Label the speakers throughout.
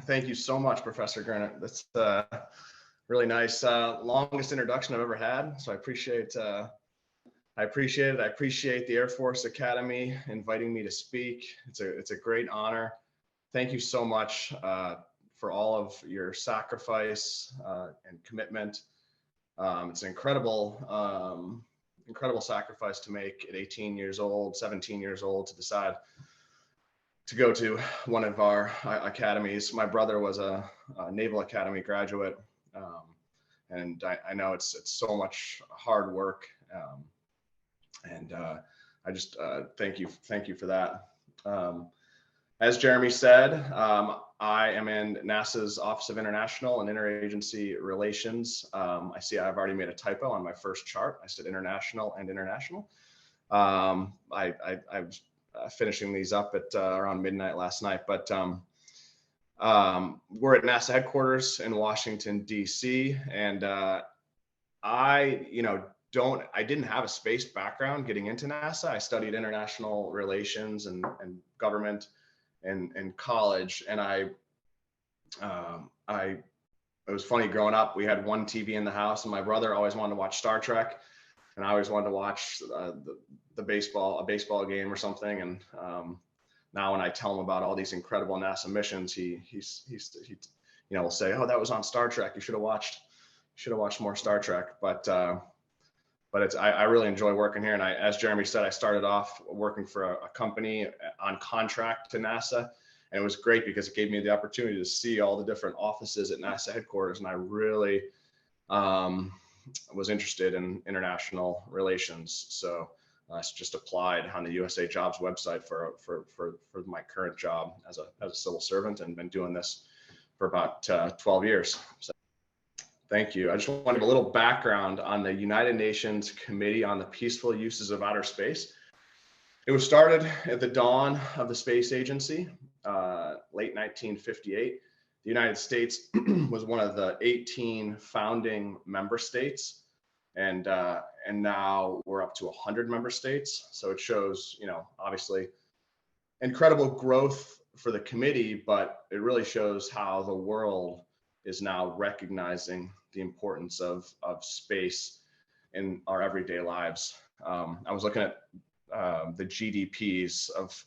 Speaker 1: Thank you so much, Professor Gernert. That's really nice. Longest introduction I've ever had. So I appreciate it. I appreciate the Air Force Academy inviting me to speak. It's a great honor. Thank you so much for all of your sacrifice and commitment. It's an incredible sacrifice to make at 18 years old, 17 years old, to decide to go to one of our academies. My brother was a Naval Academy graduate, and I know it's so much hard work, and I just thank you for that. As Jeremy said, I am in NASA's Office of International and Interagency Relations. I see I've already made a typo on my first chart. I said international and international. I'm finishing these up at around midnight last night, but we're at NASA headquarters in Washington, DC, and I didn't have a space background getting into NASA. I studied international relations and government in college, and it was funny growing up. We had one TV in the house, and my brother always wanted to watch Star Trek, and I always wanted to watch a baseball game or something. And now when I tell him about all these incredible NASA missions, he will say, "Oh, that was on Star Trek. You should have watched more Star Trek." But I really enjoy working here. And as Jeremy said, I started off working for a company on contract to NASA. And it was great because it gave me the opportunity to see all the different offices at NASA headquarters. And I really was interested in international relations. So I just applied on the USA Jobs website for my current job as a civil servant, and been doing this for about 12 years. So thank you. I just want to give a little background on the United Nations Committee on the Peaceful Uses of Outer Space. It was started at the dawn of the space agency, late 1958. The United States was one of the 18 founding member states, and now we're up to 100 member states. So it shows, obviously incredible growth for the committee, but it really shows how the world is now recognizing the importance of space in our everyday lives. I was looking at the GDPs of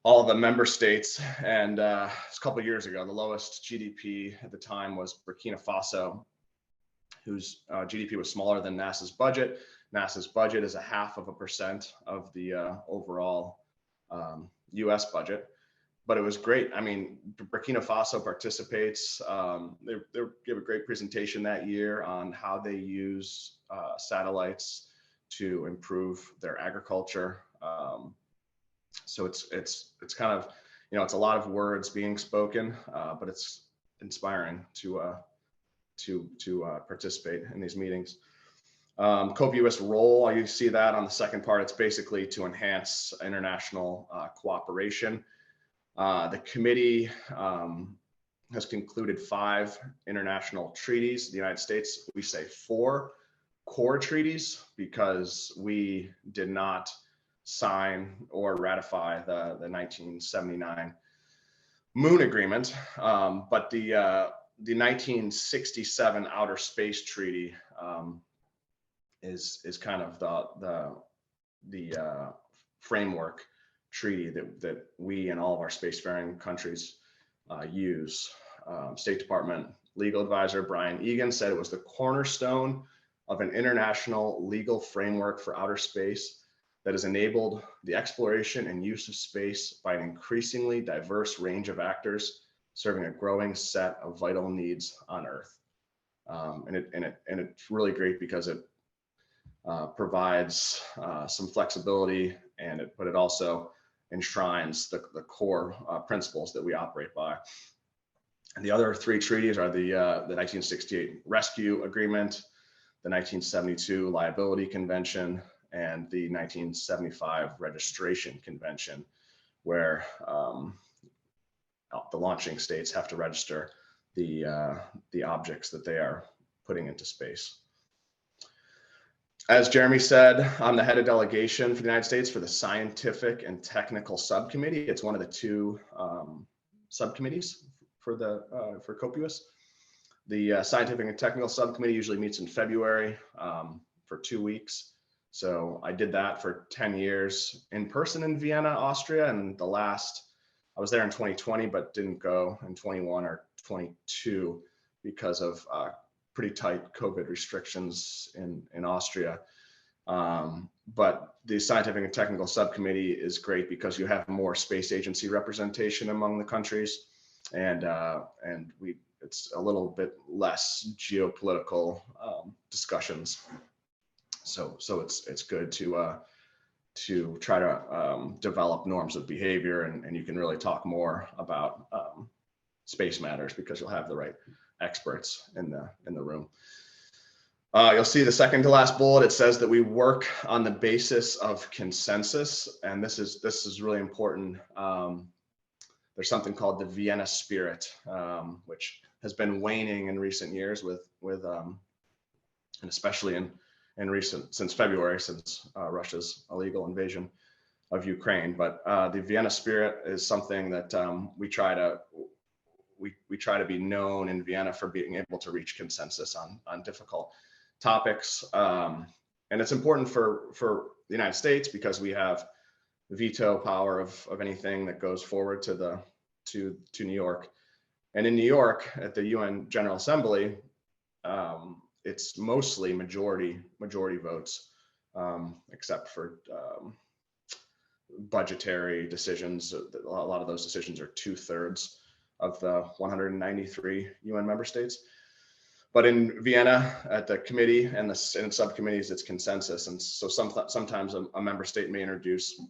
Speaker 1: all of the member states, and a couple of years ago, the lowest GDP at the time was Burkina Faso, whose GDP was smaller than NASA's budget. NASA's budget is 0.5% of the overall US budget. But it was great. I mean, Burkina Faso participates. They gave a great presentation that year on how they use satellites to improve their agriculture. So it's kind of, it's a lot of words being spoken, but it's inspiring to participate in these meetings. COPUOS role, you see that on the second part. It's basically to enhance international cooperation. The committee has concluded 5 international treaties. The United States, we say 4 core treaties because we did not sign or ratify the 1979 Moon Agreement, but the 1967 Outer Space Treaty is kind of the framework treaty that we and all of our spacefaring countries use. State Department legal advisor Brian Egan said it was the cornerstone of an international legal framework for outer space that has enabled the exploration and use of space by an increasingly diverse range of actors serving a growing set of vital needs on Earth. And it's really great because it provides some flexibility, but it also enshrines the core principles that we operate by. And the other 3 treaties are the 1968 Rescue Agreement, the 1972 Liability Convention, and the 1975 Registration Convention, where the launching states have to register the objects that they are putting into space. As Jeremy said, I'm the head of delegation for the United States for the Scientific and Technical Subcommittee. It's one of the 2 subcommittees for COPUOS. The Scientific and Technical Subcommittee usually meets in February for 2 weeks. So I did that for 10 years in person in Vienna, Austria, and I was there in 2020, but didn't go in 21 or 22 because of pretty tight COVID restrictions in Austria. But the Scientific and Technical Subcommittee is great because you have more space agency representation among the countries, and it's a little bit less geopolitical discussions. So it's good to try to develop norms of behavior, and you can really talk more about space matters because you'll have the right experts in the room. You'll see the second to last bullet. It says that we work on the basis of consensus, and this is really important. There's something called the Vienna spirit, which has been waning in recent years and especially since February, since Russia's illegal invasion of Ukraine. But the Vienna spirit is something that we try to be known in Vienna for being able to reach consensus on difficult topics, and it's important for the United States because we have veto power of anything that goes forward to New York. And in New York at the UN General Assembly, it's mostly majority votes, except for budgetary decisions. A lot of those decisions are 2/3 of the 193 UN member states. But in Vienna, at the committee and the subcommittees, it's consensus. And so sometimes a member state may introduce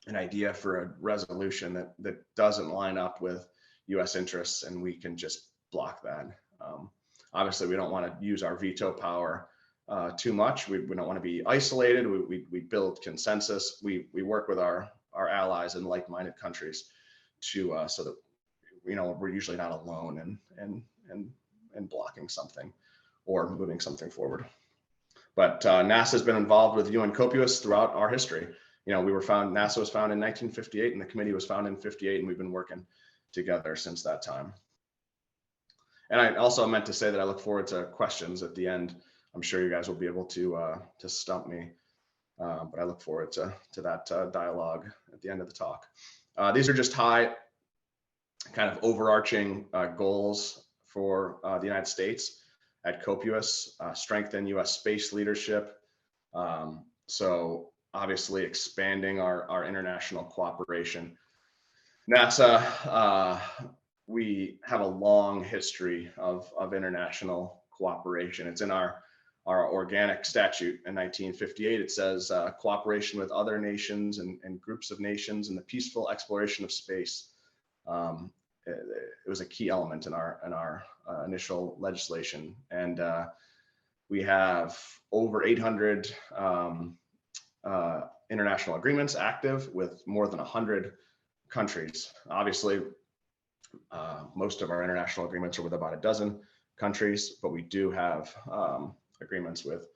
Speaker 1: an idea for a resolution that doesn't line up with US interests, and we can just block that. Obviously, we don't want to use our veto power too much. We don't want to be isolated. We build consensus. We work with our allies in like-minded countries so that we're usually not alone and blocking something or moving something forward. But NASA has been involved with UN COPUOS throughout our history. NASA was founded in 1958, and the committee was founded in 58, and we've been working together since that time. And I also meant to say that I look forward to questions at the end. I'm sure you guys will be able to stump me, but I look forward to that dialogue at the end of the talk. These are just high kind of overarching goals for the United States at COPUOS, strengthen US space leadership. So obviously expanding our international cooperation. NASA, we have a long history of international cooperation. It's in our organic statute in 1958. It says cooperation with other nations and groups of nations in the peaceful exploration of space. It was a key element in our initial legislation, and we have over 800 international agreements active with more than 100 countries. Obviously, most of our international agreements are with about a dozen countries, but we do have agreements with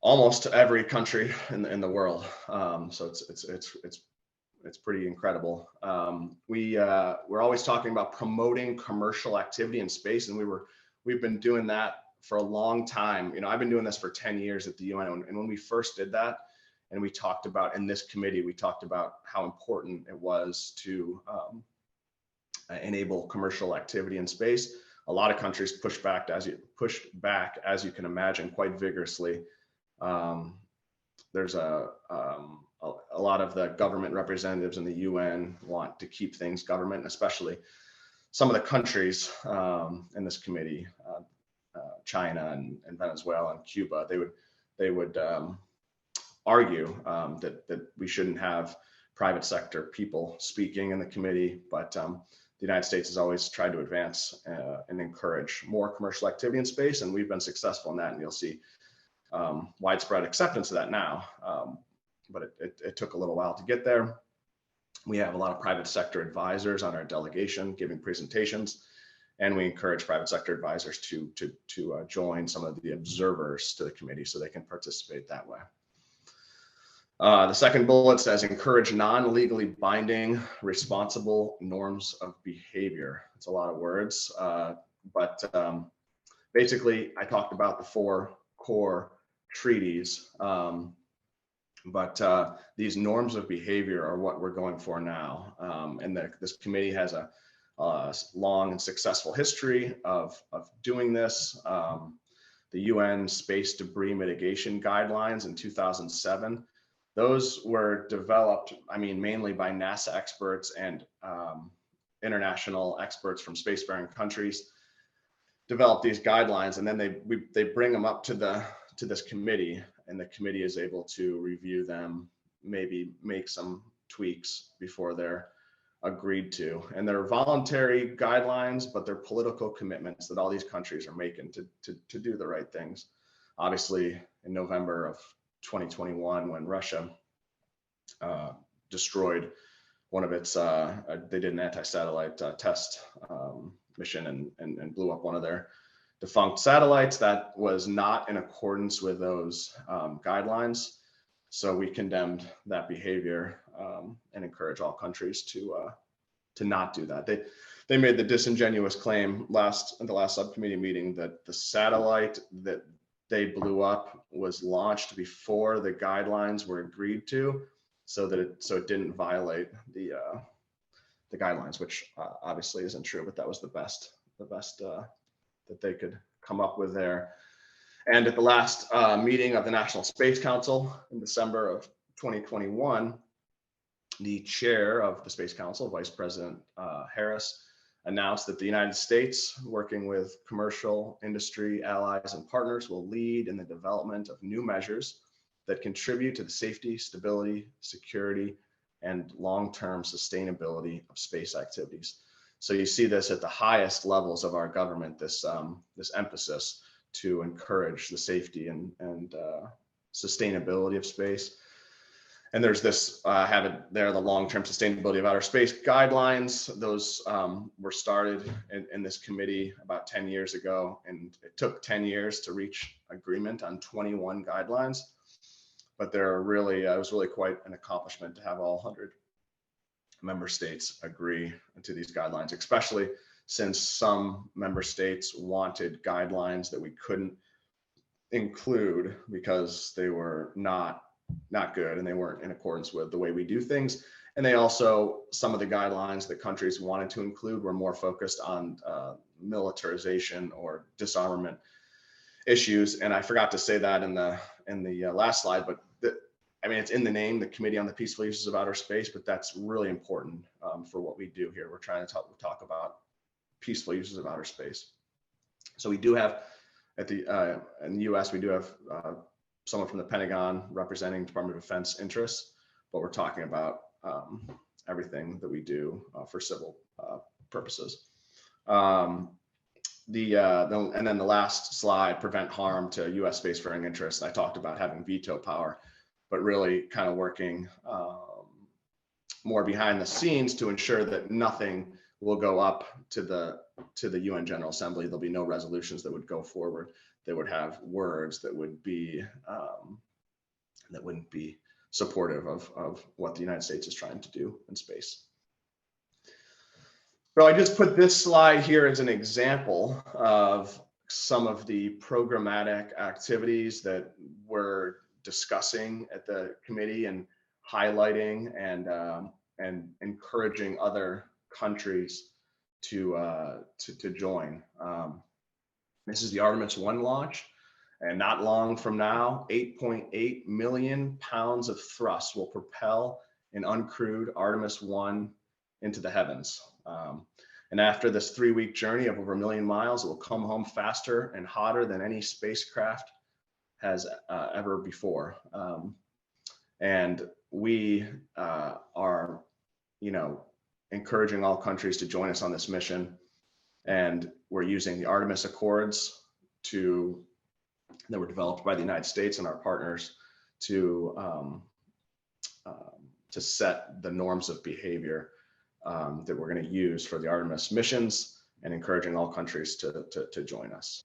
Speaker 1: almost every country in the world. So it's pretty incredible. We're always talking about promoting commercial activity in space, and we've been doing that for a long time. I've been doing this for 10 years at the UN, and when we first did that, and we talked about in this committee, we talked about how important it was to enable commercial activity in space. A lot of countries pushed back, as you can imagine, quite vigorously. There's a lot of the government representatives in the UN want to keep things government, especially some of the countries in this committee, China and Venezuela and Cuba. They would argue that we shouldn't have private sector people speaking in the committee, but the United States has always tried to advance and encourage more commercial activity in space, and we've been successful in that, and you'll see widespread acceptance of that now. But it took a little while to get there. We have a lot of private sector advisors on our delegation giving presentations, and we encourage private sector advisors to join some of the observers to the committee so they can participate that way. The second bullet says encourage non-legally binding responsible norms of behavior. It's a lot of words, but basically I talked about the 4 core treaties, but these norms of behavior are what we're going for now. And this committee has a long and successful history of doing this. The UN Space Debris Mitigation Guidelines in 2007, those were developed, I mean, mainly by NASA experts and international experts from spacefaring countries developed these guidelines, and then they bring them up to this committee, and the committee is able to review them, maybe make some tweaks before they're agreed to. And they're voluntary guidelines, but they're political commitments that all these countries are making to do the right things. Obviously, in November of 2021, when Russia destroyed one of its, they did an anti-satellite test mission and blew up one of their defunct satellites, that was not in accordance with those guidelines. So we condemned that behavior and encourage all countries to not do that. They made the disingenuous claim in the last subcommittee meeting that the satellite that they blew up was launched before the guidelines were agreed to, so it didn't violate the guidelines, which obviously isn't true, but that was the best that they could come up with there. And at the last meeting of the National Space Council in December of 2021, the chair of the Space Council, Vice President Harris, announced that the United States, working with commercial industry allies and partners, will lead in the development of new measures that contribute to the safety, stability, security, and long-term sustainability of space activities. So you see this at the highest levels of our government, this emphasis to encourage the safety and sustainability of space. And there's this, have it there, the long-term sustainability of outer space guidelines. Those were started in this committee about 10 years ago, and it took 10 years to reach agreement on 21 guidelines. But there are really, it was really quite an accomplishment to have all 100 member states agree to these guidelines, especially since some member states wanted guidelines that we couldn't include because they were not good and they weren't in accordance with the way we do things. And they also, some of the guidelines that countries wanted to include were more focused on militarization or disarmament issues. And I forgot to say that in the last slide, but I mean, it's in the name, the Committee on the Peaceful Uses of Outer Space, but that's really important for what we do here. We're trying to talk about peaceful uses of outer space. So we do have in the US, we do have someone from the Pentagon representing Department of Defense interests, but we're talking about everything that we do for civil purposes. And then the last slide, prevent harm to US spacefaring interests. I talked about having veto power, but really kind of working more behind the scenes to ensure that nothing will go up to the UN General Assembly. There'll be no resolutions that would go forward that would have words that would be that wouldn't be supportive of what the United States is trying to do in space. So I just put this slide here as an example of some of the programmatic activities that we're discussing at the committee and highlighting and encouraging other countries to join. This is the Artemis 1 launch, and not long from now, 8.8 million pounds of thrust will propel an uncrewed Artemis 1 into the heavens. And after this 3-week journey of over 1 million miles, it will come home faster and hotter than any spacecraft has ever before. And we are, encouraging all countries to join us on this mission. And we're using the Artemis Accords that were developed by the United States and our partners to set the norms of behavior that we're going to use for the Artemis missions, and encouraging all countries to join us.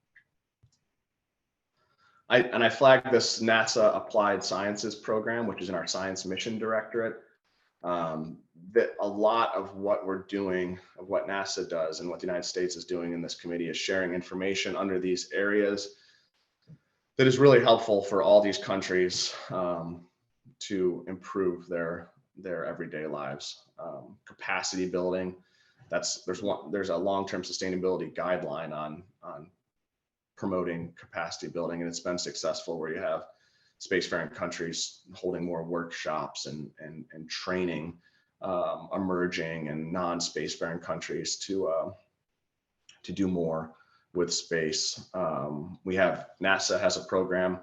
Speaker 1: I flagged this NASA Applied Sciences program, which is in our Science Mission Directorate. That a lot of what we're doing, of what NASA does and what the United States is doing in this committee is sharing information under these areas that is really helpful for all these countries to improve their everyday lives. Capacity building, there's a long-term sustainability guideline on promoting capacity building, and it's been successful where you have spacefaring countries holding more workshops and training emerging and non-spacefaring countries to do more with space. NASA has a program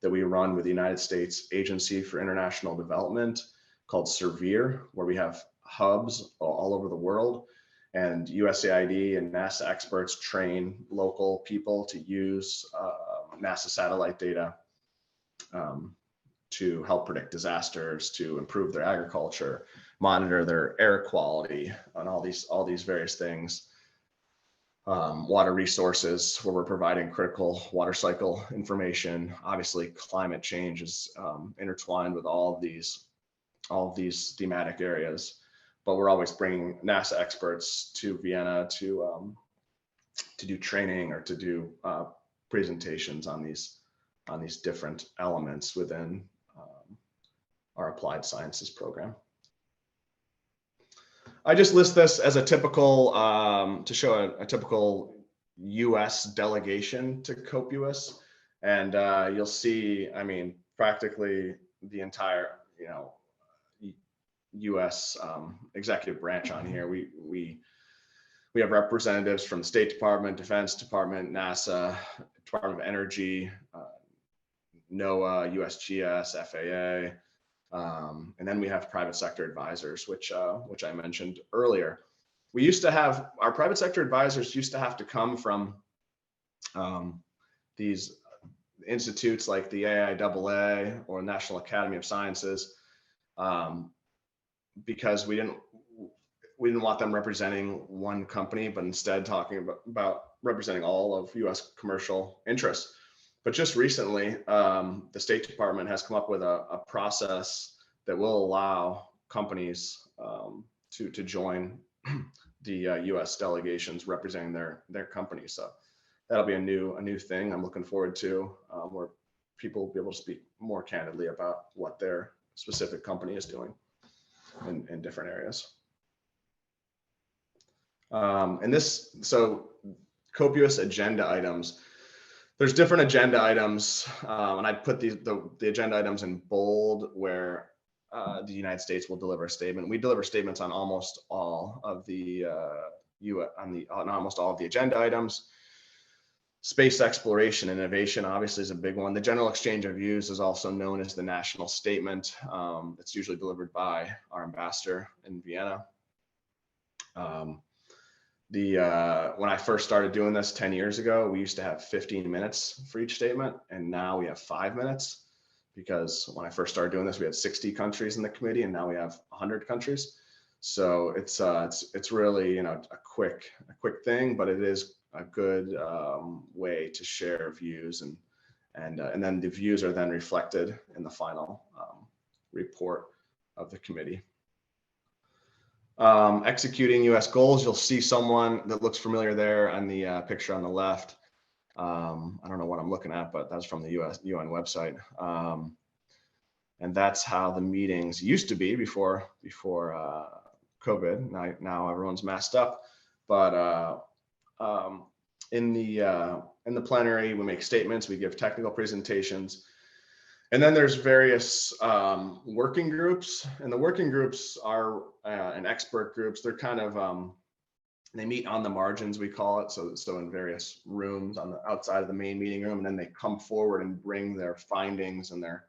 Speaker 1: that we run with the United States Agency for International Development called SERVIR, where we have hubs all over the world, and USAID and NASA experts train local people to use NASA satellite data to help predict disasters, to improve their agriculture, monitor their air quality, and all these various things. Water resources, where we're providing critical water cycle information. Obviously, climate change is intertwined with all of these thematic areas, but we're always bringing NASA experts to Vienna to do training or to do presentations on these different elements within our applied sciences program. I just list this as a typical, to show a typical US delegation to COPUOS. And you'll see, I mean, practically the entire, US executive branch on here. We have representatives from the State Department, Defense Department, NASA, Department of Energy, NOAA, USGS, FAA, and then we have private sector advisors, which I mentioned earlier. We used to have, our private sector advisors used to have to come from these institutes like the AIAA or National Academy of Sciences, because we didn't want them representing one company, but instead talking about representing all of US commercial interests. But just recently, the State Department has come up with a process that will allow companies to join the US delegations representing their companies. So that'll be a new thing I'm looking forward to, where people will be able to speak more candidly about what their specific company is doing in different areas. So COPUOS agenda items. There's different agenda items, and I put the agenda items in bold, where the United States will deliver a statement. We deliver statements on almost all of the almost all of the agenda items. Space exploration and innovation obviously is a big one. The general exchange of views is also known as the national statement. It's usually delivered by our ambassador in Vienna. When I first started doing this 10 years ago, we used to have 15 minutes for each statement, and now we have 5 minutes, because when I first started doing this, we had 60 countries in the committee, and now we have 100 countries. So it's really a quick thing, but it is a good way to share views, and then the views are then reflected in the final report of the committee. Executing US goals, you'll see someone that looks familiar there on the picture on the left. I don't know what I'm looking at, but that's from the UN website. And that's how the meetings used to be before COVID. Now everyone's masked up, but in the plenary, we make statements, we give technical presentations. And then there's various working groups, and the working groups are and expert groups. They're kind of they meet on the margins, we call it. So in various rooms on the outside of the main meeting room, and then they come forward and bring their findings and their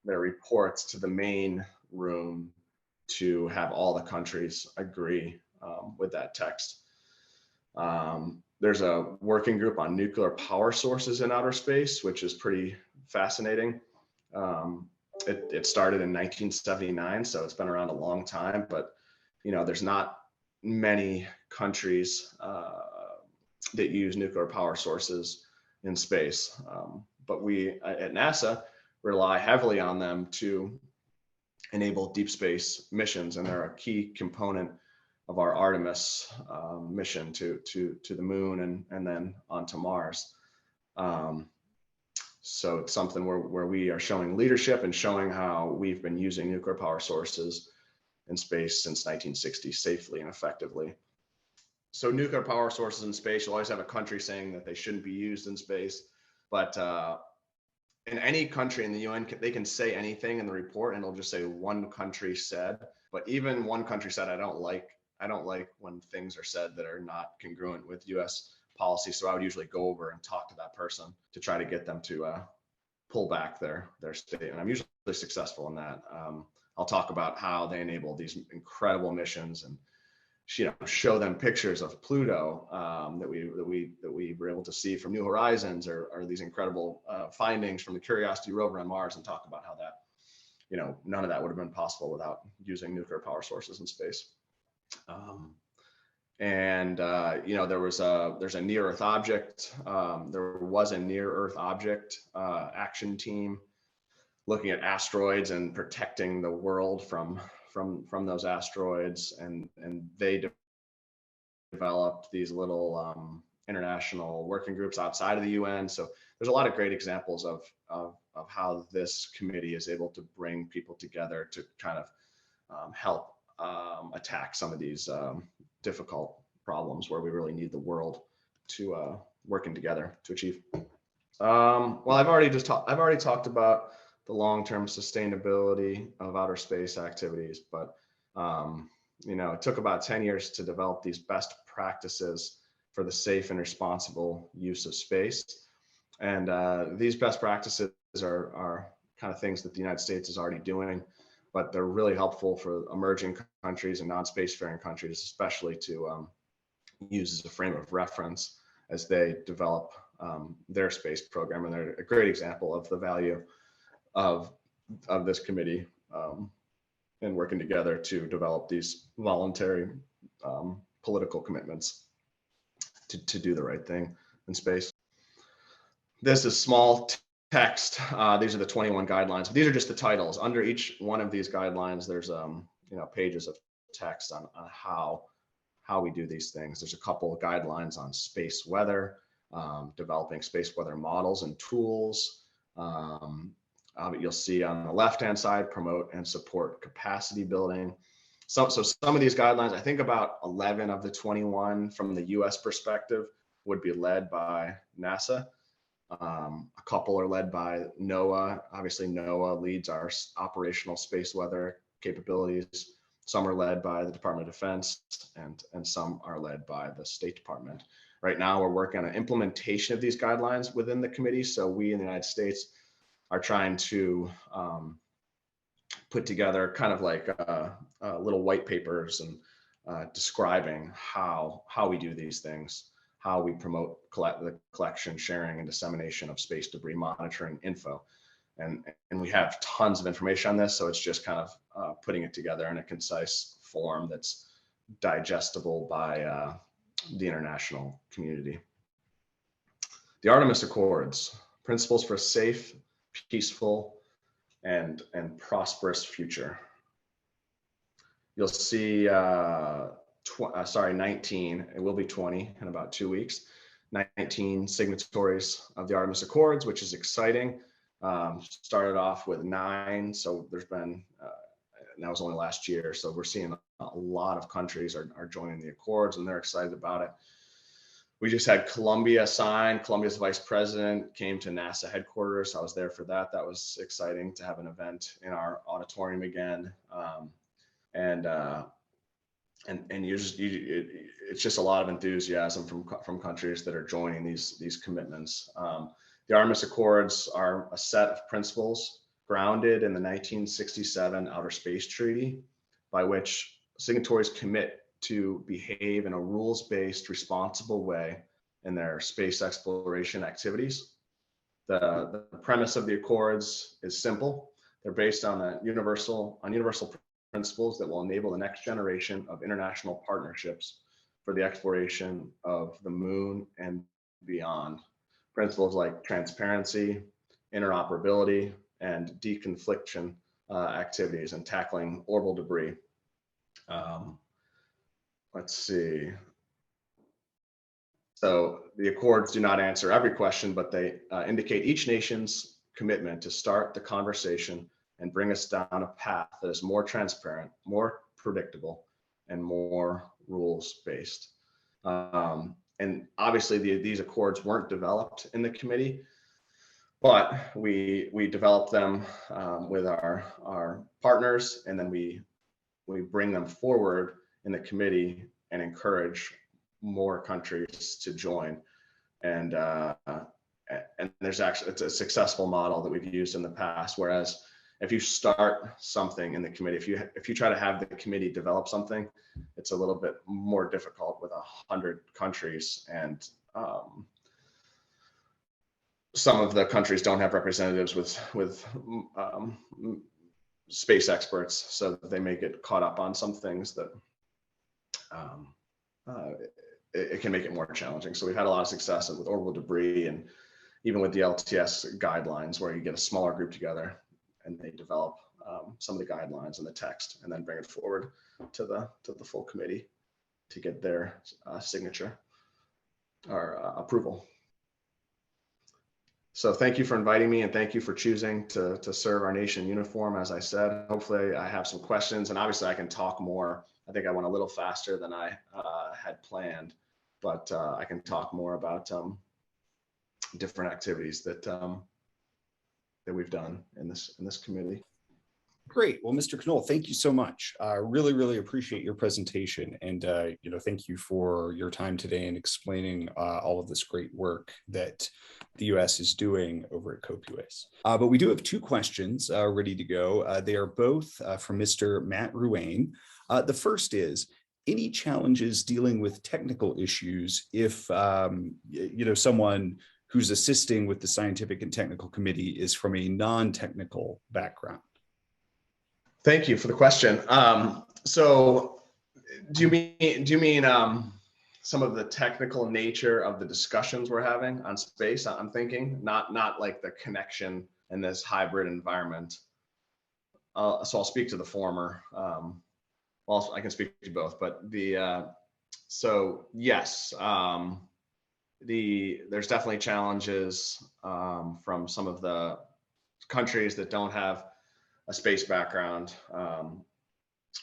Speaker 1: reports to the main room to have all the countries agree with that text. There's a working group on nuclear power sources in outer space, which is pretty fascinating. It started in 1979, so it's been around a long time, but there's not many countries that use nuclear power sources in space. we at NASA rely heavily on them to enable deep space missions, and they're a key component of our Artemis mission to the moon and then onto Mars. So it's something where we are showing leadership and showing how we've been using nuclear power sources in space since 1960 safely and effectively. So nuclear power sources in space, you'll always have a country saying that they shouldn't be used in space, but in any country in the UN, they can say anything in the report and it'll just say one country said. But even one country said, I don't like when things are said that are not congruent with US policy. So I would usually go over and talk to that person to try to get them to pull back their statement. I'm usually successful in that. I'll talk about how they enable these incredible missions and show them pictures of Pluto that we were able to see from New Horizons, or these incredible findings from the Curiosity rover on Mars, and talk about how that, none of that would have been possible without using nuclear power sources in space. There's a near Earth object. There was a near Earth object action team looking at asteroids and protecting the world from those asteroids, and they developed these little international working groups outside of the UN. So there's a lot of great examples of how this committee is able to bring people together to kind of help attack some of these difficult problems where we really need the world to working together to achieve. Well, I've already talked about the long-term sustainability of outer space activities, but it took about 10 years to develop these best practices for the safe and responsible use of space. And these best practices are kind of things that the United States is already doing, but they're really helpful for emerging countries and non-spacefaring countries, especially to use as a frame of reference as they develop their space program. And they're a great example of the value of this committee and working together to develop these voluntary political commitments to do the right thing in space. This is small text. These are the 21 guidelines. These are just the titles. Under each one of these guidelines, there's pages of text on how we do these things. There's a couple of guidelines on space weather, developing space weather models and tools. You'll see on the left-hand side, promote and support capacity building. So some of these guidelines, I think about 11 of the 21 from the US perspective would be led by NASA. A couple are led by NOAA. Obviously, NOAA leads our operational space weather capabilities. Some are led by the Department of Defense, and some are led by the State Department. Right now, we're working on an implementation of these guidelines within the committee. So we in the United States are trying to put together kind of like little white papers and describing how we do these things, how we promote the collection, sharing, and dissemination of space debris monitoring info. And we have tons of information on this, so it's just kind of putting it together in a concise form that's digestible by the international community. The Artemis Accords, principles for a safe, peaceful, and prosperous future. You'll see 19, it will be 20 in about 2 weeks, 19 signatories of the Artemis Accords, which is exciting. Started off with 9, so there's been, and that was only last year, so we're seeing a lot of countries are joining the Accords, and they're excited about it. We just had Colombia sign. Colombia's vice president came to NASA headquarters. I was there for that. That was exciting to have an event in our auditorium again. It's just a lot of enthusiasm from countries that are joining these commitments. The Artemis Accords are a set of principles grounded in the 1967 Outer Space Treaty, by which signatories commit to behave in a rules-based, responsible way in their space exploration activities. The premise of the Accords is simple. They're based on universal principles that will enable the next generation of international partnerships for the exploration of the moon and beyond. principles like transparency, interoperability, and deconfliction activities and tackling orbital debris. Let's see. So the Accords do not answer every question, but they indicate each nation's commitment to start the conversation and bring us down a path that is more transparent, more predictable, and more rules-based. And obviously these Accords weren't developed in the committee, but we developed them with our partners, and then we bring them forward in the committee and encourage more countries to join. And there's actually, it's a successful model that we've used in the past. Whereas if you start something in the committee, if you try to have the committee develop something, it's a little bit more difficult with 100 countries, and some of the countries don't have representatives with space experts, so they may get caught up on some things that it can make it more challenging. So we've had a lot of success with orbital debris, and even with the LTS guidelines, where you get a smaller group together and they develop some of the guidelines and the text, and then bring it forward to the full committee to get their signature or approval. So thank you for inviting me, and thank you for choosing to serve our nation in uniform. As I said, hopefully I have some questions, and obviously I can talk more. I think I went a little faster than I had planned, but I can talk more about different activities that we've done in this committee.
Speaker 2: Great. Well, Mr. Conole, thank you so much. I really appreciate your presentation, and thank you for your time today and explaining all of this great work that the U.S. is doing over at COPUOS. But we do have two questions ready to go. They are both from Mr. Matt Ruane. The first is, any challenges dealing with technical issues if someone who's assisting with the Scientific and Technical Committee is from a non-technical background?
Speaker 1: Thank you for the question. So do you mean some of the technical nature of the discussions we're having on space? I'm thinking not like the connection in this hybrid environment. So I'll speak to the former. Well, I can speak to both, but so yes, there's definitely challenges from some of the countries that don't have a space background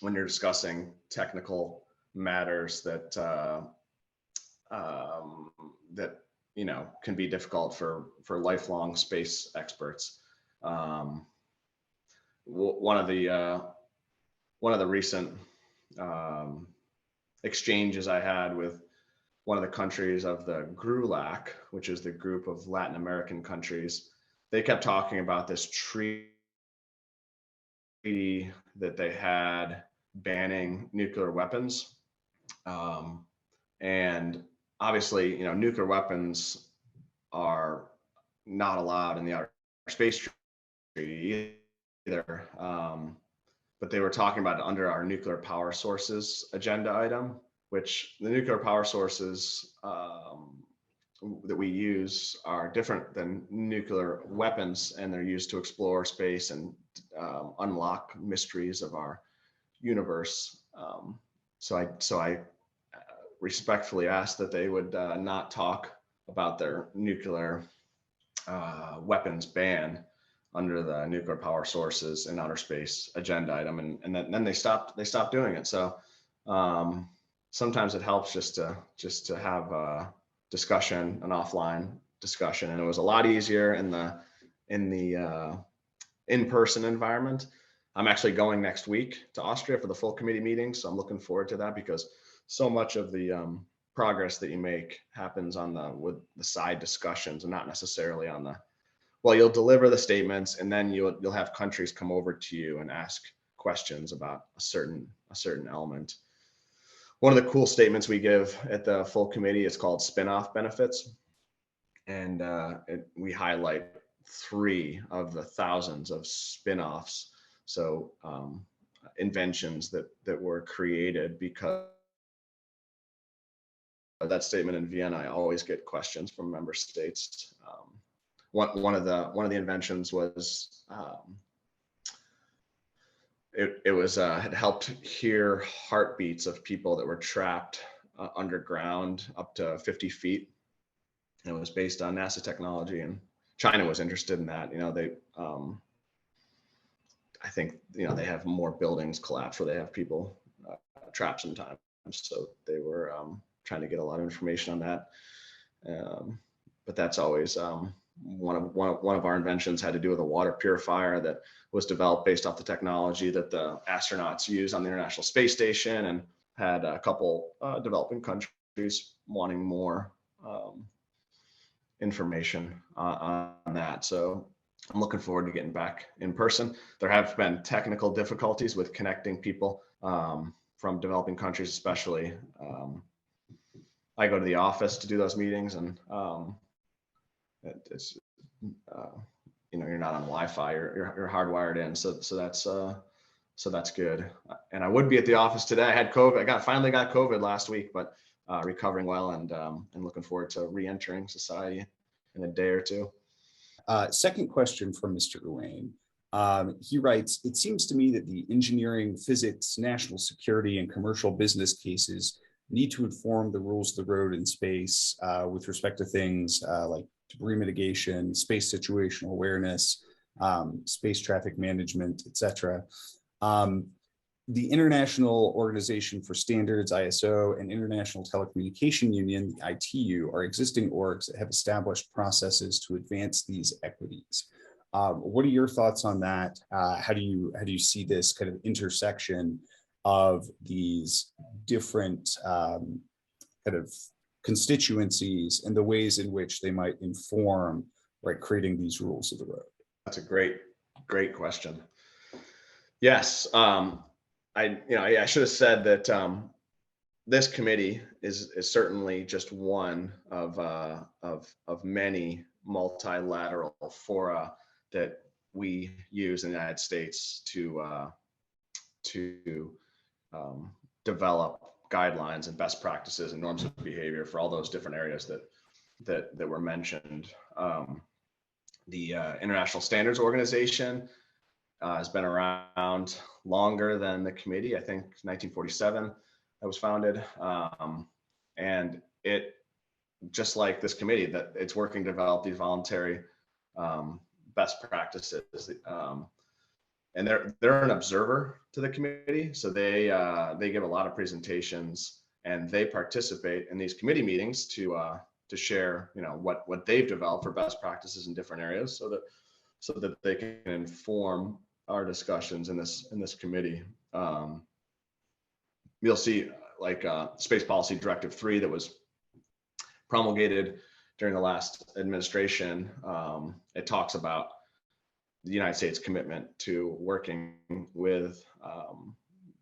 Speaker 1: when you're discussing technical matters that can be difficult for lifelong space experts. One of the recent exchanges I had with one of the countries of the GRULAC, which is the group of Latin American countries, they kept talking about this treaty that they had banning nuclear weapons. And obviously, nuclear weapons are not allowed in the Outer Space Treaty either. But they were talking about it under our nuclear power sources agenda item, which the nuclear power sources that we use are different than nuclear weapons, and they're used to explore space and unlock mysteries of our universe. So I respectfully asked that they would not talk about their nuclear weapons ban under the nuclear power sources and outer space agenda item, and then they stopped doing it. So sometimes it helps just to have a discussion, an offline discussion, and it was a lot easier in the in-person environment. I'm actually going next week to Austria for the full committee meeting, so I'm looking forward to that, because so much of the progress that you make happens with the side discussions and not necessarily on the. Well, you'll deliver the statements, and then you'll have countries come over to you and ask questions about a certain element. One of the cool statements we give at the full committee is called spin-off benefits, and we highlight 3 of the thousands of spin-offs. So inventions that were created because that statement in Vienna, I always get questions from member states. One of the inventions was it was had helped hear heartbeats of people that were trapped underground up to 50 feet. And it was based on NASA technology, and China was interested in that. They I think they have more buildings collapse where they have people trapped sometimes. So they were trying to get a lot of information on that. But that's always one of our inventions had to do with a water purifier that was developed based off the technology that the astronauts use on the International Space Station, and had a couple developing countries wanting more information on that. So I'm looking forward to getting back in person. There have been technical difficulties with connecting people from developing countries, especially. I go to the office to do those meetings, and it's you're not on Wi-Fi. You're hardwired in, so that's good. And I would be at the office today. I had COVID. Finally got COVID last week, but recovering well, and looking forward to re-entering society in a day or two.
Speaker 2: Second question from Mr. Uwain. He writes, it seems to me that the engineering, physics, national security, and commercial business cases need to inform the rules of the road in space with respect to things like debris mitigation, space situational awareness, space traffic management, etc. The International Organization for Standards, ISO, and International Telecommunication Union, the ITU, are existing orgs that have established processes to advance these equities. What are your thoughts on that? How do you see this kind of intersection of these different kind of constituencies and the ways in which they might inform, right, creating these rules of the road?
Speaker 1: That's a great question. Yes. I should have said that this committee is certainly just one of many multilateral fora that we use in the United States to develop guidelines and best practices and norms of behavior for all those different areas that were mentioned. The International Standards Organization has been around longer than the committee. I think 1947 it was founded, and it, just like this committee, that it's working to develop these voluntary best practices. And they're an observer to the committee, so they give a lot of presentations, and they participate in these committee meetings to share what they've developed for best practices in different areas, so that they can inform our discussions in this committee. You'll see like Space Policy Directive 3 that was promulgated during the last administration. It talks about the United States commitment to working with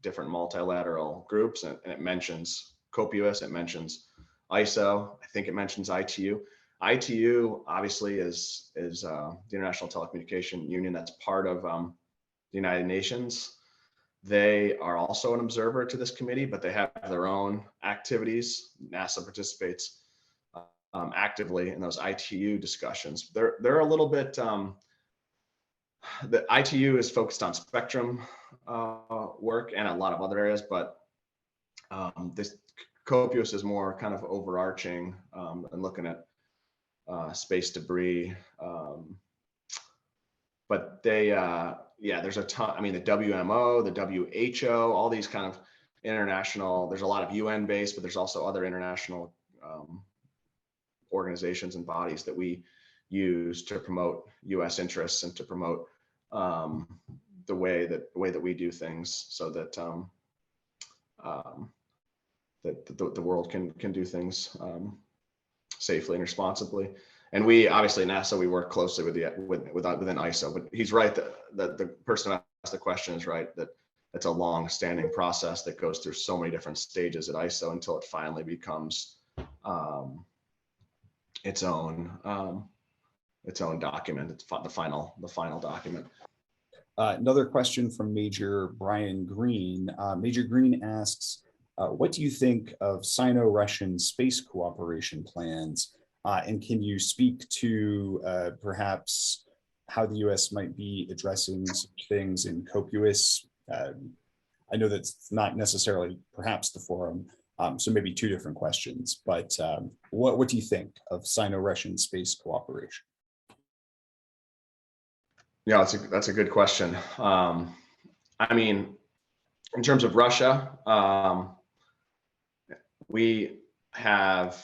Speaker 1: different multilateral groups, and it mentions COPUOS, it mentions ISO, I think it mentions ITU. ITU obviously is the International Telecommunication Union that's part of the United Nations. They are also an observer to this committee, but they have their own activities. NASA participates actively in those ITU discussions. They're a little bit, the ITU is focused on spectrum work and a lot of other areas, but this COPUOS is more kind of overarching and looking at space debris. But they, there's a ton. I mean, the WMO, the WHO, all these kind of international. There's a lot of UN based, but there's also other international organizations and bodies that we use to promote U.S. interests and to promote the way that we do things, so that that the world can do things safely and responsibly. And we obviously, NASA, we work closely within ISO. But he's right that the person who asked the question is right, that it's a long-standing process that goes through so many different stages at ISO until it finally becomes its own document. It's the final document.
Speaker 2: Another question from Major Brian Green. Major Green asks, what do you think of Sino-Russian space cooperation plans? And can you speak to perhaps how the US might be addressing such things in COPUOS? I know that's not necessarily perhaps the forum, so maybe two different questions, but what do you think of Sino-Russian space cooperation?
Speaker 1: Yeah, that's a good question. I mean, in terms of Russia, we have,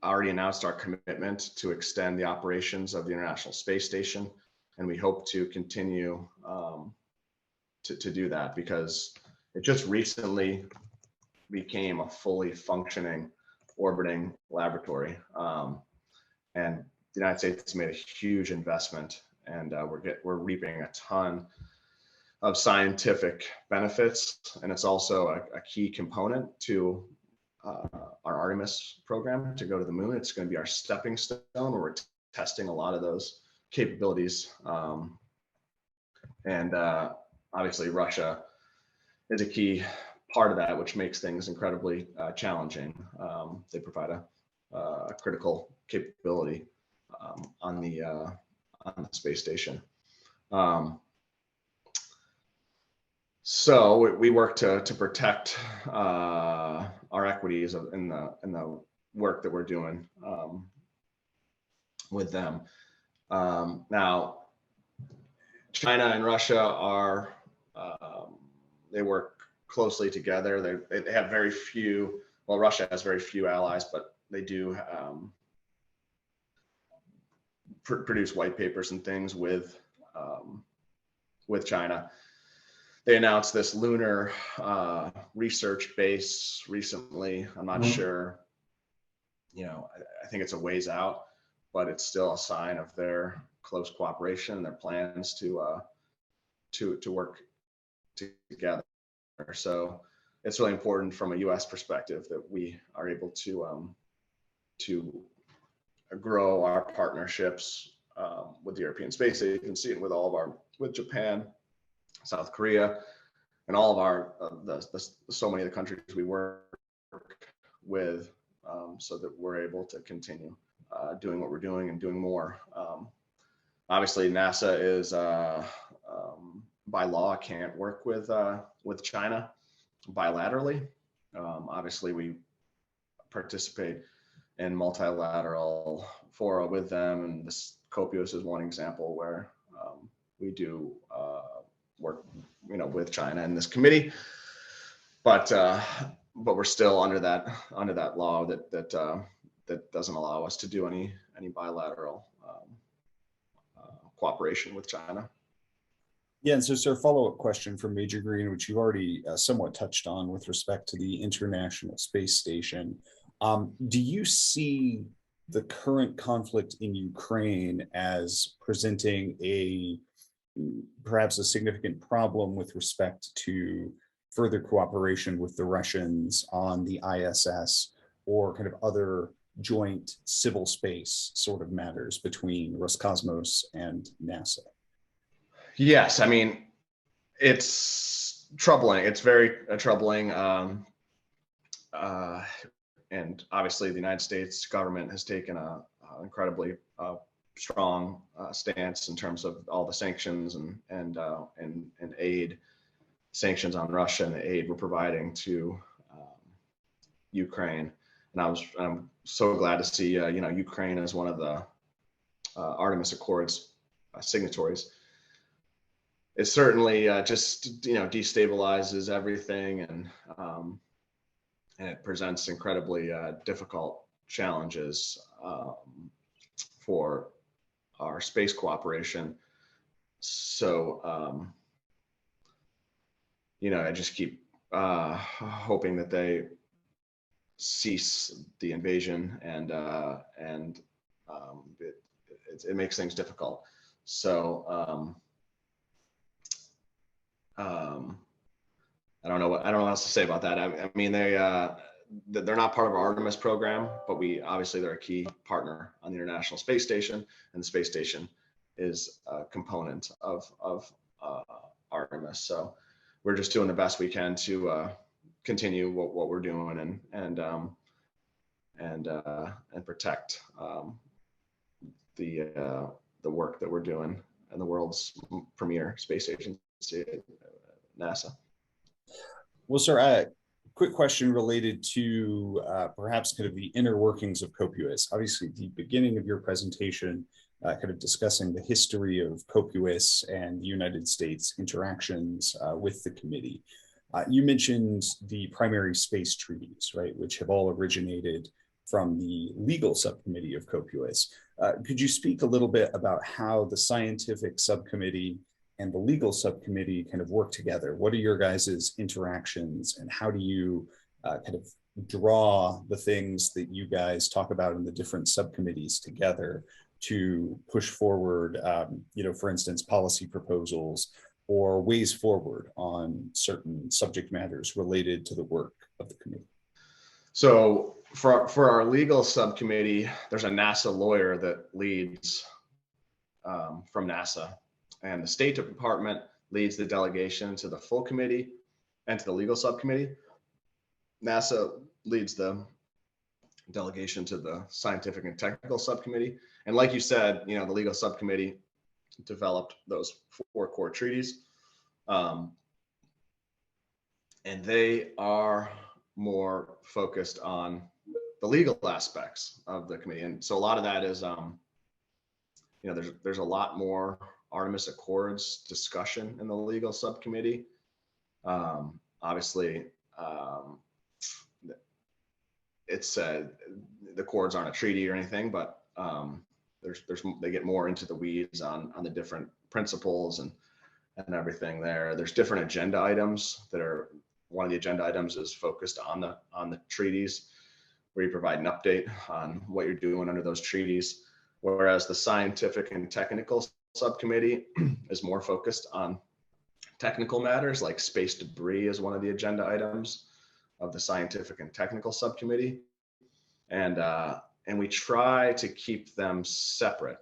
Speaker 1: already announced our commitment to extend the operations of the International Space Station, and we hope to continue to do that because it just recently became a fully functioning orbiting laboratory, and the United States made a huge investment, and we're reaping a ton of scientific benefits, and it's also a key component to our Artemis program to go to the moon. It's going to be our stepping stone where we're testing a lot of those capabilities, and obviously Russia is a key part of that, which makes things incredibly challenging. They provide a critical capability on the space station. So we work to protect our equities in the work that we're doing with them. Now, China and Russia are they work closely together. They have very few. Well, Russia has very few allies, but they do produce white papers and things with China. They announced this lunar research base recently. I'm not sure, I think it's a ways out, but it's still a sign of their close cooperation and their plans to work together. So it's really important from a U.S. perspective that we are able to grow our partnerships with the European Space Agency and with Japan, South Korea, and all of our so many of the countries we work with, so that we're able to continue doing what we're doing and doing more. Obviously, NASA is by law can't work with China bilaterally. Obviously, we participate in multilateral fora with them, and this COPUOS is one example where we do work, with China in this committee, but we're still under that law that doesn't allow us to do any bilateral cooperation with China.
Speaker 2: Yeah, and so, sir, follow-up question from Major Green, which you already somewhat touched on with respect to the International Space Station. Do you see the current conflict in Ukraine as presenting perhaps a significant problem with respect to further cooperation with the Russians on the ISS or kind of other joint civil space sort of matters between Roscosmos and NASA?
Speaker 1: Yes, I mean, it's troubling. It's very troubling. And obviously the United States government has taken a incredibly strong stance in terms of all the sanctions and aid, sanctions on Russia and the aid we're providing to Ukraine. And I'm so glad to see Ukraine as one of the Artemis Accords signatories. It certainly just destabilizes everything, and it presents incredibly difficult challenges for our space cooperation. So I just keep hoping that they cease the invasion, and it makes things difficult. So I don't know what else to say about that. I mean, they're not part of our Artemis program, but they're a key partner on the International Space Station, and the space station is a component of Artemis. So we're just doing the best we can to continue what we're doing and protect the work that we're doing in the world's premier space agency, NASA.
Speaker 2: Well, sir, quick question related to perhaps kind of the inner workings of COPUOS. Obviously, the beginning of your presentation, kind of discussing the history of COPUOS and the United States interactions with the committee. You mentioned the primary space treaties, right, which have all originated from the legal subcommittee of COPUOS. Could you speak a little bit about how the scientific subcommittee and the legal subcommittee kind of work together? What are your guys' interactions, and how do you kind of draw the things that you guys talk about in the different subcommittees together to push forward, for instance, policy proposals or ways forward on certain subject matters related to the work of the committee?
Speaker 1: So for our legal subcommittee, there's a NASA lawyer that leads from NASA, and the State Department leads the delegation to the full committee and to the legal subcommittee. NASA leads the delegation to the Scientific and Technical Subcommittee. And like you said, the legal subcommittee developed those 4 core treaties. And they are more focused on the legal aspects of the committee. And so a lot of that is, there's a lot more Artemis Accords discussion in the legal subcommittee. Obviously, it's the Accords aren't a treaty or anything, but they get more into the weeds on the different principles and everything there. There's different agenda items that are. One of the agenda items is focused on the treaties, where you provide an update on what you're doing under those treaties. Whereas the Scientific and Technical Subcommittee is more focused on technical matters, like space debris is one of the agenda items of the Scientific and Technical Subcommittee. And we try to keep them separate.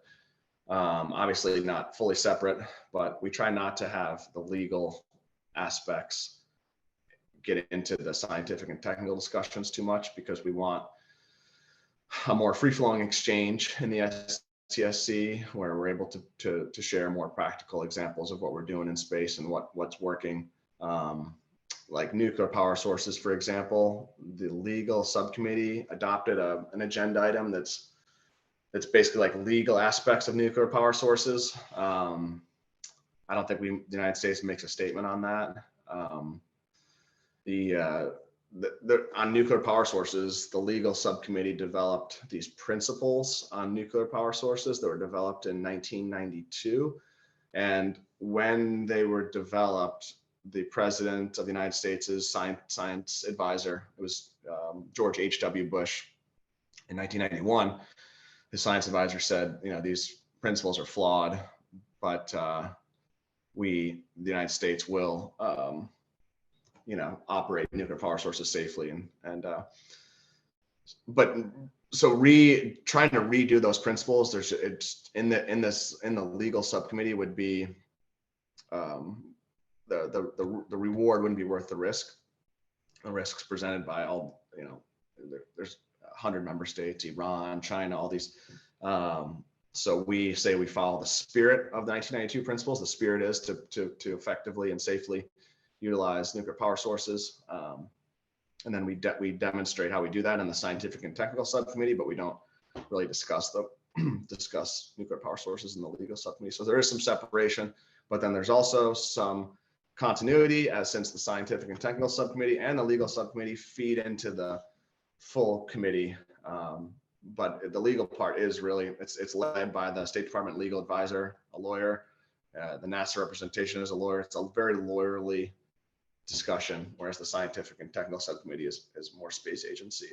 Speaker 1: Obviously not fully separate, but we try not to have the legal aspects get into the scientific and technical discussions too much, because we want a more free-flowing exchange in the STSC, where we're able to share more practical examples of what we're doing in space and what's working. Like nuclear power sources, for example, the legal subcommittee adopted an agenda item that's basically like legal aspects of nuclear power sources. I don't think the United States makes a statement on that. On nuclear power sources, the legal subcommittee developed these principles on nuclear power sources that were developed in 1992. And when they were developed, the president of the United States' science advisor, it was George H.W. Bush in 1991. His science advisor said, these principles are flawed, but the United States will operate nuclear power sources safely, but trying to redo those principles, it's in the legal subcommittee would be the reward wouldn't be worth the risk. The risks presented by all, there's 100 member states, Iran, China, all these. So we say we follow the spirit of the 1992 principles. The spirit is to effectively and safely utilize nuclear power sources. And then we demonstrate how we do that in the Scientific and Technical Subcommittee, but we don't really discuss nuclear power sources in the legal subcommittee. So there is some separation, but then there's also some continuity, as since the Scientific and Technical Subcommittee and the legal subcommittee feed into the full committee. But the legal part is really, it's led by the State Department legal advisor, a lawyer. The NASA representation is a lawyer. It's a very lawyerly discussion, whereas the Scientific and Technical Subcommittee is more space agency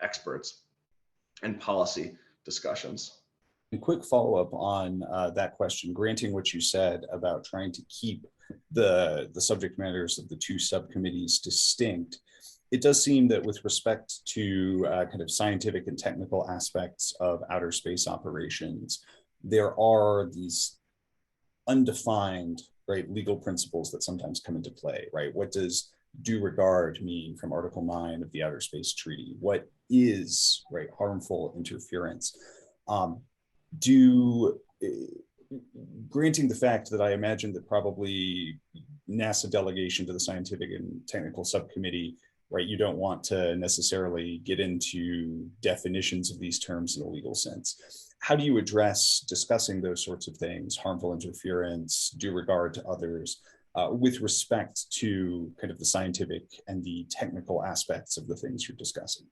Speaker 1: experts and policy discussions.
Speaker 2: A quick follow-up on that question, granting what you said about trying to keep the subject matters of the two subcommittees distinct, it does seem that with respect to kind of scientific and technical aspects of outer space operations, there are these undefined, right, legal principles that sometimes come into play, right? What does due regard mean from Article 9 of the Outer Space Treaty? What is, right, harmful interference? Granting the fact that I imagine that probably NASA delegation to the Scientific and Technical Subcommittee, right, you don't want to necessarily get into definitions of these terms in a legal sense. How do you address discussing those sorts of things, harmful interference, due regard to others, with respect to kind of the scientific and the technical aspects of the things you're discussing?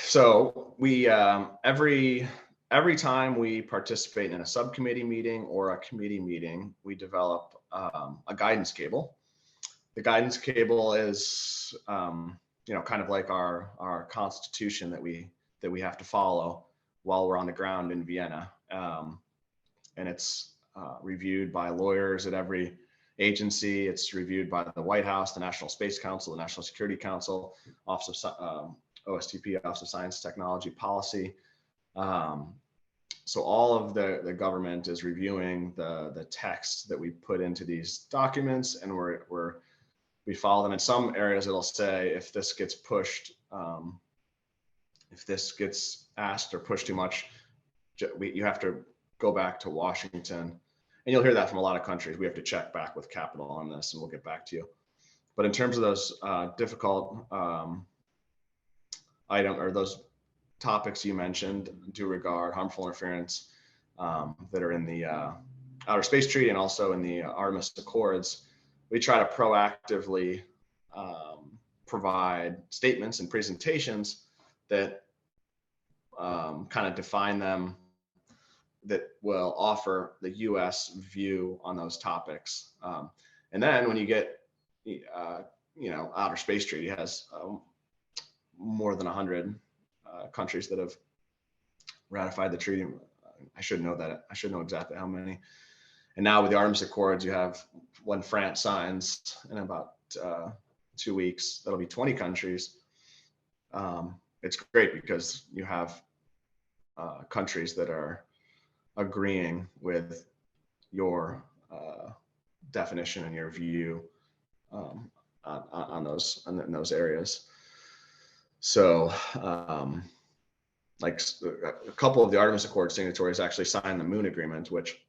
Speaker 1: So we, every time we participate in a subcommittee meeting or a committee meeting, we develop a guidance cable. The guidance cable is, kind of like our constitution that we have to follow while we're on the ground in Vienna. And it's reviewed by lawyers at every agency. It's reviewed by the White House, the National Space Council, the National Security Council, Office of OSTP, Office of Science, Technology, Policy. So all of the government is reviewing the text that we put into these documents, and we follow them. In some areas, it'll say if this gets pushed, if this gets asked or pushed too much, you have to go back to Washington. And you'll hear that from a lot of countries. We have to check back with Capitol on this, and we'll get back to you. But in terms of those difficult those topics you mentioned, due regard, harmful interference, that are in the Outer Space Treaty and also in the Artemis Accords, we try to proactively provide statements and presentations that kind of define them, that will offer the U.S. view on those topics. And then when you get, Outer Space Treaty has more than 100 countries that have ratified the treaty. I should know that. I should know exactly how many. And now with the Artemis Accords, you have, when France signs in about 2 weeks, that'll be 20 countries. It's great because you have countries that are agreeing with your definition and your view on those areas. So like a couple of the Artemis Accord signatories actually signed the Moon Agreement, which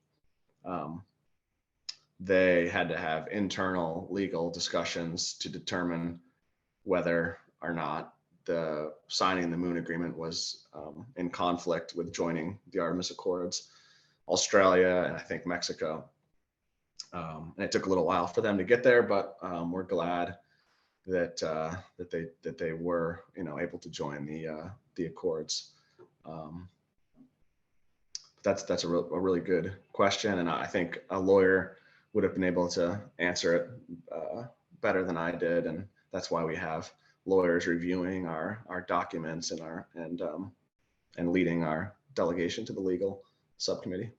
Speaker 1: they had to have internal legal discussions to determine whether or not the signing the Moon Agreement was in conflict with joining the Artemis Accords. Australia and I think Mexico. And it took a little while for them to get there, but we're glad that they were able to join the Accords. That's a really good question, and I think a lawyer would have been able to answer it better than I did, and that's why we have lawyers reviewing our documents and leading our delegation to the legal subcommittee.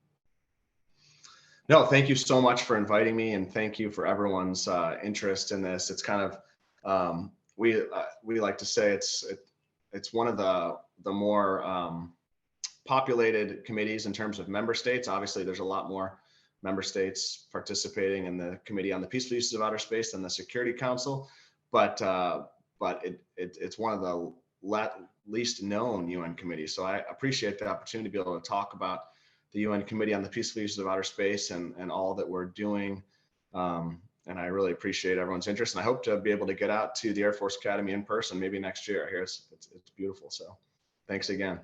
Speaker 1: No, thank you so much for inviting me, and thank you for everyone's interest in this. It's kind of we like to say it's one of the more populated committees in terms of member states. Obviously, there's a lot more member states participating in the Committee on the Peaceful Uses of Outer Space than the Security Council, but it's one of the least known UN committees. So I appreciate the opportunity to be able to talk about the UN Committee on the Peaceful Uses of Outer Space and all that we're doing. And I really appreciate everyone's interest. And I hope to be able to get out to the Air Force Academy in person maybe next year. I hear it's beautiful. So thanks again.